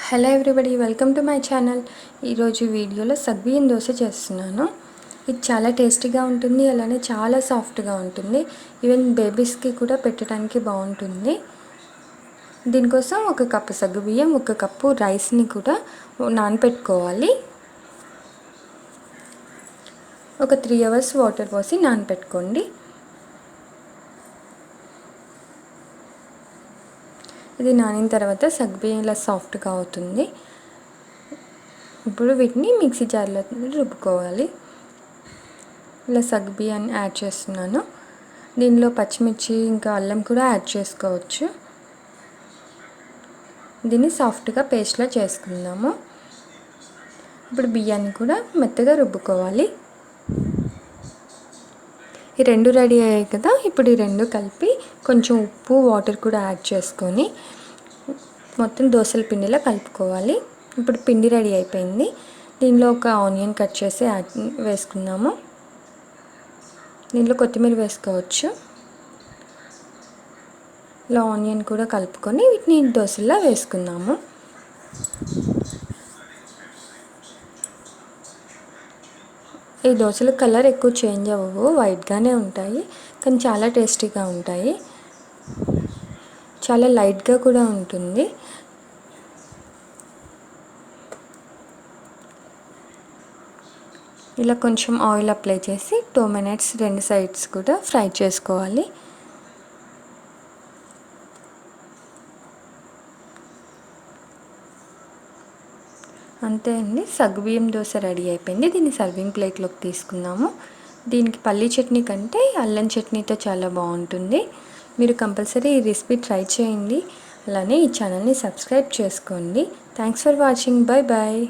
Hello everybody, welcome to my channel. ఈరోజు వీడియోలో సగ్గుబియ్యం దోశ చేస్తున్నాను. ఇది చాలా టేస్టీగా ఉంటుంది, అలానే చాలా సాఫ్ట్గా ఉంటుంది. ఈవెన్ బేబీస్కి కూడా పెట్టడానికి బాగుంటుంది. దీనికోసం 1 కప్పు సగ్గుబియ్యం, 1 కప్పు రైస్ని కూడా నానపెట్టుకోవాలి. ఒక 3 అవర్స్ వాటర్ పోసి నానపెట్టుకోండి. ఇది నానిన తర్వాత సగ్గుబియ్యం ఇలా సాఫ్ట్గా అవుతుంది. ఇప్పుడు వీటిని మిక్సీ జార్లో రుబ్బుకోవాలి. ఇలా సగ్గుబియ్యాన్ని యాడ్ చేస్తున్నాను. దీనిలో పచ్చిమిర్చి ఇంకా అల్లం కూడా యాడ్ చేసుకోవచ్చు. దీన్ని సాఫ్ట్గా పేస్ట్లా చేసుకుందాము. ఇప్పుడు బియ్యాన్ని కూడా మెత్తగా రుబ్బుకోవాలి. ఈ 2 రెడీ అయ్యాయి కదా. ఇప్పుడు ఈ 2 కలిపి కొంచెం ఉప్పు, వాటర్ కూడా యాడ్ చేసుకొని మొత్తం దోశల పిండిలా కలుపుకోవాలి. ఇప్పుడు పిండి రెడీ అయిపోయింది. దీనిలో ఒక ఆనియన్ కట్ చేసి వేసుకుందాము. దీంట్లో కొత్తిమీర వేసుకోవచ్చు. ఇలా ఆనియన్ కూడా కలుపుకొని వీటిని దోశలా వేసుకుందాము. ఈ దోశల కలర్ ఎక్కువ చేంజ్ అవ్వవు, వైట్గానే ఉంటాయి, కానీ చాలా టేస్టీగా ఉంటాయి. చాలా లైట్గా కూడా ఉంటుంది. ఇలా కొంచెం ఆయిల్ అప్లై చేసి 2 మినిట్స్ 2 సైడ్స్ కూడా ఫ్రై చేసుకోవాలి. అంతే అండి, సగ్గుబియ్యం దోశ రెడీ అయిపోయింది. దీన్ని సర్వింగ్ ప్లేట్లోకి తీసుకుందాము. దీనికి పల్లీ చట్నీ కంటే అల్లం చట్నీతో చాలా బాగుంటుంది. మీరు కంపల్సరీ ఈ రెసిపీ ట్రై చేయండి. అలానే ఈ ఛానల్ని సబ్స్క్రైబ్ చేసుకోండి. Thanks for watching. Bye bye.